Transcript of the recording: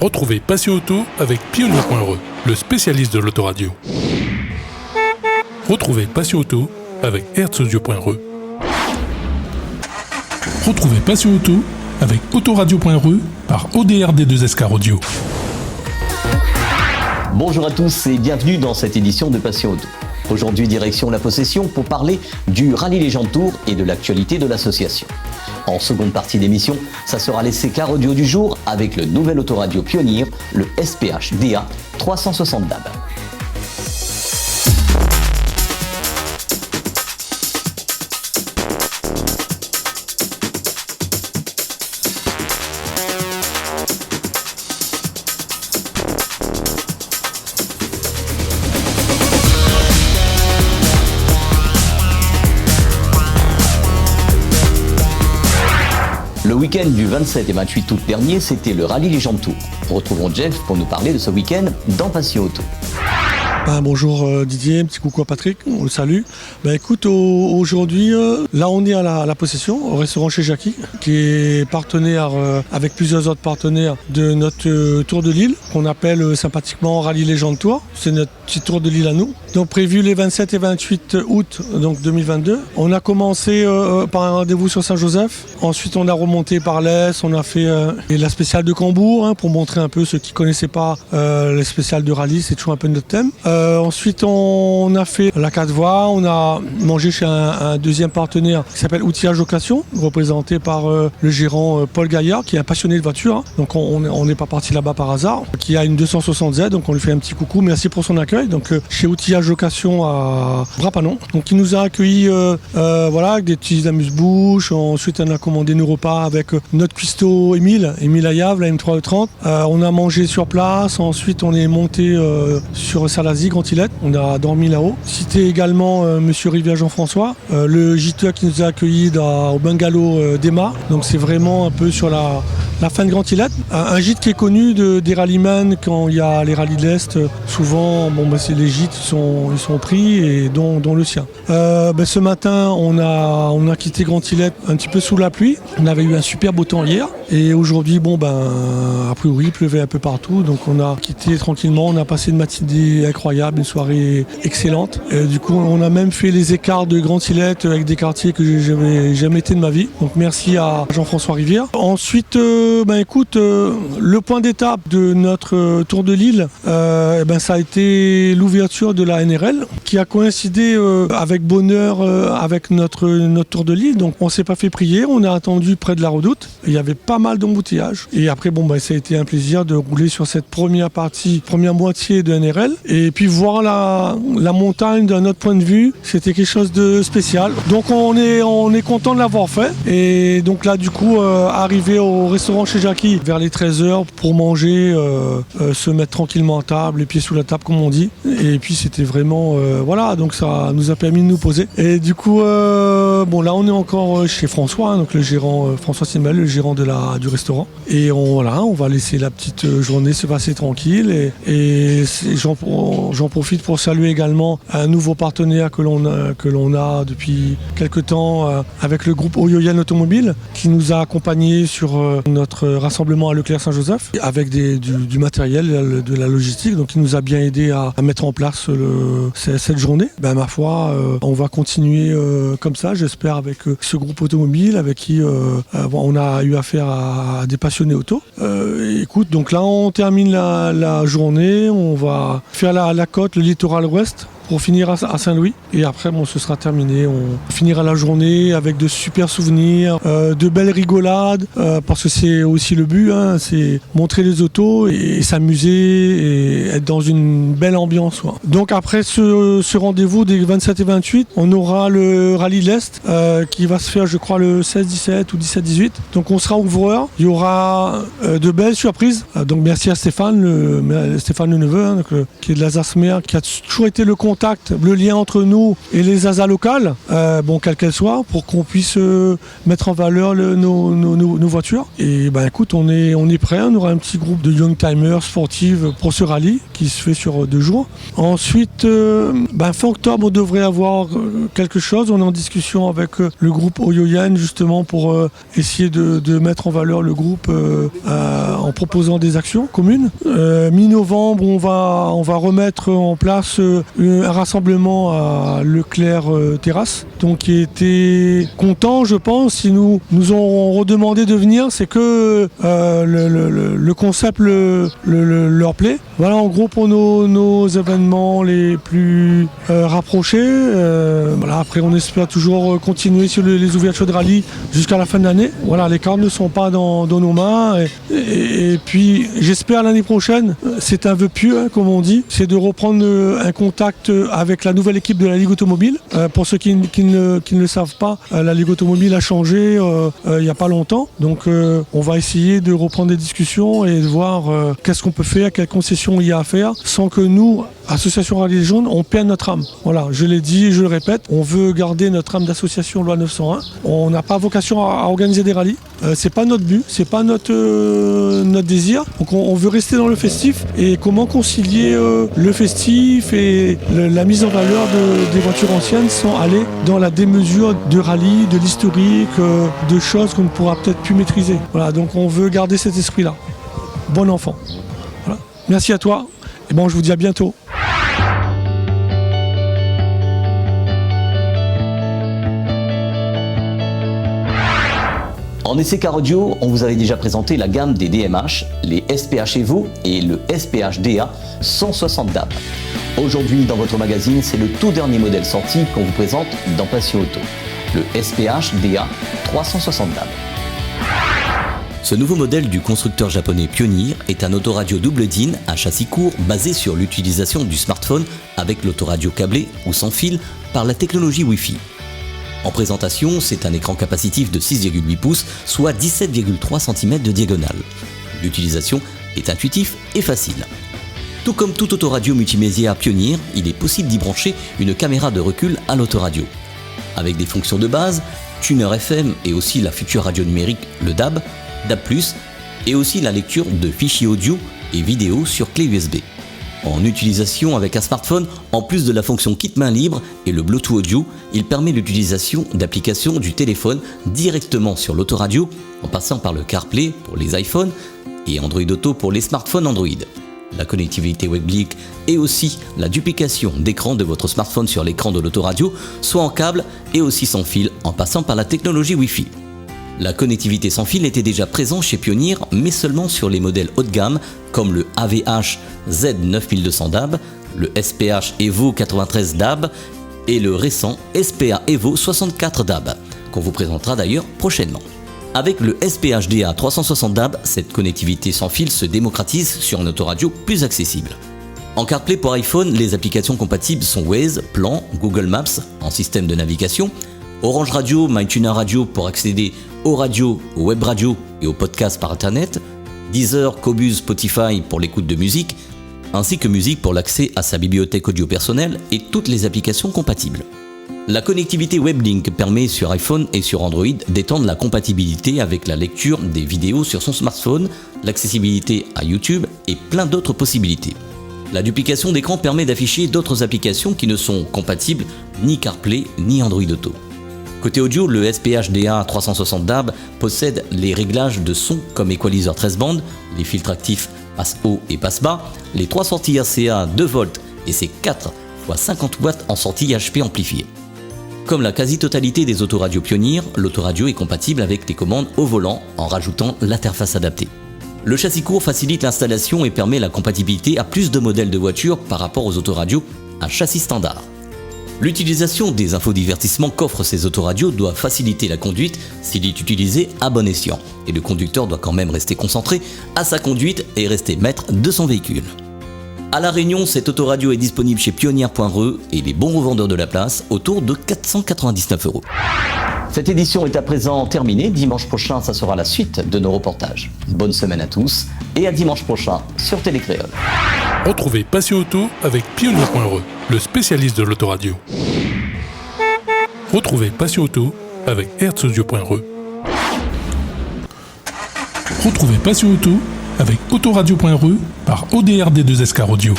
Retrouvez Passion Auto avec Pionnier.re, le spécialiste de l'autoradio. Retrouvez Passion Auto avec Herzaudio.re. Retrouvez Passion Auto avec Autoradio.re par ODRD2SK Audio. Bonjour à tous et bienvenue dans cette édition de Passion Auto. Aujourd'hui, direction La Possession pour parler du Rallye Légende Tour et de l'actualité de l'association. En seconde partie d'émission, ça sera l'essai car audio du jour avec le nouvel autoradio Pionnier, le SPH DA 360 DAB. Le week-end du 27 et 28 août dernier, c'était le Rallye Légende Tour. Retrouvons Jeff pour nous parler de ce week-end dans Passion Auto. Bonjour Didier, un petit coucou à Patrick, on le salue. Écoute, aujourd'hui, là on est à la Possession, au restaurant chez Jackie, qui est partenaire avec plusieurs autres partenaires de notre Tour de Lille, qu'on appelle sympathiquement Rallye Légende Tour. C'est notre petit Tour de Lille à nous. Donc prévu les 27 et 28 août donc 2022. On a commencé par un rendez-vous sur Saint-Joseph. Ensuite on a remonté par l'Est, on a fait la spéciale de Cambourg pour montrer un peu ceux qui ne connaissaient pas les spéciales de rallye, c'est toujours un peu notre thème. Ensuite on a fait la 4 voies, on a mangé chez un deuxième partenaire qui s'appelle Outillage Location, représenté par le gérant Paul Gaillard, qui est un passionné de voiture. Donc on n'est pas parti là-bas par hasard, qui a une 260Z, donc on lui fait un petit coucou, merci pour son accueil. Donc chez Outillage Location à Brapanon. Donc il nous a accueillis avec des petits amuse-bouches. Ensuite on a commandé nos repas avec notre cuistot Émile Ayave, la M3E30. On a mangé sur place, ensuite on est monté sur Salazie, Grand Islet. On a dormi là-haut. Cité également Monsieur Rivière Jean-François, le gîteux qui nous a accueillis au bungalow d'Emma. Donc c'est vraiment un peu sur la fin de Grand Islet. Un gîte qui est connu des rallymen quand il y a les rallyes de l'Est. Souvent, c'est les gîtes ils sont pris et dont le sien. Ce matin, on a quitté Grand Islet un petit peu sous la pluie. On avait eu un super beau temps hier. Et aujourd'hui, a priori, il pleuvait un peu partout. Donc on a quitté tranquillement. On a passé une matinée incroyable, une soirée excellente. Et du coup, on a même fait les écarts de Grand Islet avec des quartiers que j'ai jamais été de ma vie. Donc merci à Jean-François Rivière. Ensuite, le point d'étape de notre Tour de Lille, ça a été l'ouverture de la NRL qui a coïncidé avec bonheur avec notre Tour de Lille. Donc on ne s'est pas fait prier, on a attendu près de la Redoute. Il y avait pas mal d'embouteillages. Et après, ça a été un plaisir de rouler sur cette première moitié de NRL. Et puis voir la montagne d'un autre point de vue, c'était quelque chose de spécial. Donc on est content de l'avoir fait. Et donc là, du coup, arrivé au restaurant chez Jackie vers les 13h pour manger, se mettre tranquillement à table, les pieds sous la table comme on dit. Et puis c'était vraiment, donc ça nous a permis de nous poser. Et du coup, là on est encore chez François, donc le gérant, François Simel, le gérant du restaurant. Et on va laisser la petite journée se passer tranquille. Et j'en profite pour saluer également un nouveau partenaire que l'on a depuis quelques temps avec le groupe Oyoyan Automobile qui nous a accompagnés sur notre rassemblement à Leclerc Saint-Joseph avec du matériel, de la logistique. Donc il nous a bien aidé à mettre en place cette journée. Ma foi, on va continuer comme ça, j'espère, avec ce groupe automobile avec qui on a eu affaire à des passionnés auto. Écoute, donc là on termine la journée, on va faire la côte, le littoral ouest, pour finir à Saint-Louis. Et après, ce sera terminé. On finira la journée avec de super souvenirs, de belles rigolades, parce que c'est aussi le but, c'est montrer les autos et s'amuser et être dans une belle ambiance. Donc après ce rendez-vous des 27 et 28, on aura le Rallye de l'Est qui va se faire, je crois, le 16-17 ou 17-18. Donc on sera ouvreur. Il y aura de belles surprises. Donc merci à Stéphane le neveu, qui est de l'Alsace-Mer, qui a toujours été le compte contact, le lien entre nous et les ASA locales, quelles qu'elles soient, pour qu'on puisse mettre en valeur nos voitures. Et écoute, on est prêt, on aura un petit groupe de young timers sportives pour ce rallye qui se fait sur 2 jours. Ensuite, fin octobre, on devrait avoir quelque chose. On est en discussion avec le groupe Oyoyan justement pour essayer de mettre en valeur le groupe en proposant des actions communes. Mi-novembre, on va remettre en place un rassemblement à Leclerc Terrasse. Donc qui était content, je pense, si nous ont redemandé de venir, c'est que le concept leur plaît. Voilà en gros pour nos événements les plus rapprochés. Après on espère toujours continuer sur les ouvertures de rallye jusqu'à la fin de l'année. Voilà, les cartes ne sont pas dans nos mains et puis j'espère l'année prochaine, c'est un vœu pieux comme on dit, c'est de reprendre un contact avec la nouvelle équipe de la Ligue Automobile. Pour ceux qui ne le savent pas, la Ligue Automobile a changé il n'y a pas longtemps, donc on va essayer de reprendre des discussions et de voir qu'est-ce qu'on peut faire, quelles concessions il y a à faire sans que nous, Association Rallye Jaune, on perde notre âme. Voilà, je l'ai dit et je le répète, on veut garder notre âme d'association loi 901. On n'a pas vocation à organiser des rallyes. C'est pas notre but, c'est pas notre désir. Donc on veut rester dans le festif. Et comment concilier le festif et la mise en valeur des voitures anciennes sans aller dans la démesure de rallye, de l'historique, de choses qu'on ne pourra peut-être plus maîtriser. Voilà, donc on veut garder cet esprit-là. Bon enfant. Voilà. Merci à toi. Et je vous dis à bientôt. En SCK Radio, on vous avait déjà présenté la gamme des DMH, les SPH Evo et le SPH DA 160 DAB. Aujourd'hui, dans votre magazine, c'est le tout dernier modèle sorti qu'on vous présente dans Passion Auto, le SPH DA 360 DAB. Ce nouveau modèle du constructeur japonais Pioneer est un autoradio double DIN à châssis court basé sur l'utilisation du smartphone avec l'autoradio câblé ou sans fil par la technologie Wi-Fi. En présentation, c'est un écran capacitif de 6,8 pouces, soit 17,3 cm de diagonale. L'utilisation est intuitive et facile. Tout comme tout autoradio multimédia Pioneer, il est possible d'y brancher une caméra de recul à l'autoradio. Avec des fonctions de base, tuner FM et aussi la future radio numérique, le DAB, DAB+, et aussi la lecture de fichiers audio et vidéo sur clé USB. En utilisation avec un smartphone, en plus de la fonction kit main libre et le Bluetooth audio, il permet l'utilisation d'applications du téléphone directement sur l'autoradio en passant par le CarPlay pour les iPhones et Android Auto pour les smartphones Android. La connectivité WebLink et aussi la duplication d'écran de votre smartphone sur l'écran de l'autoradio, soit en câble et aussi sans fil en passant par la technologie Wi-Fi. La connectivité sans fil était déjà présente chez Pioneer, mais seulement sur les modèles haut de gamme comme le AVH Z9200 DAB, le SPH Evo 93 DAB et le récent SPA Evo 64 DAB, qu'on vous présentera d'ailleurs prochainement. Avec le SPH DA 360 DAB, cette connectivité sans fil se démocratise sur un autoradio plus accessible. En CarPlay pour iPhone, les applications compatibles sont Waze, Plan, Google Maps en système de navigation, Orange Radio, MyTuner Radio pour accéder aux radios, aux web radios et aux podcasts par internet, Deezer, Qobuz, Spotify pour l'écoute de musique, ainsi que Musique pour l'accès à sa bibliothèque audio personnelle et toutes les applications compatibles. La connectivité WebLink permet sur iPhone et sur Android d'étendre la compatibilité avec la lecture des vidéos sur son smartphone, l'accessibilité à YouTube et plein d'autres possibilités. La duplication d'écran permet d'afficher d'autres applications qui ne sont compatibles ni CarPlay ni Android Auto. Côté audio, le SPH DA 360 DAB possède les réglages de son comme équaliseur 13 bandes, les filtres actifs passe haut et passe bas, les 3 sorties RCA 2 volts et ses 4 x 50 watts en sortie HP amplifiée. Comme la quasi-totalité des autoradios Pioneer, l'autoradio est compatible avec les commandes au volant en rajoutant l'interface adaptée. Le châssis court facilite l'installation et permet la compatibilité à plus de modèles de voitures par rapport aux autoradios à châssis standard. L'utilisation des infodivertissements qu'offrent ces autoradios doit faciliter la conduite s'il est utilisé à bon escient. Et le conducteur doit quand même rester concentré à sa conduite et rester maître de son véhicule. À La Réunion, cette autoradio est disponible chez Pioneer.re et les bons revendeurs de la place autour de 499 €. Cette édition est à présent terminée. Dimanche prochain, ça sera la suite de nos reportages. Bonne semaine à tous et à dimanche prochain sur Télé Créole. Retrouvez Passion Auto avec Pionnier.re, le spécialiste de l'autoradio. Retrouvez Passion Auto avec Herzaudio.re. Retrouvez Passion Auto avec Autoradio.re par ODRD2SK Radio.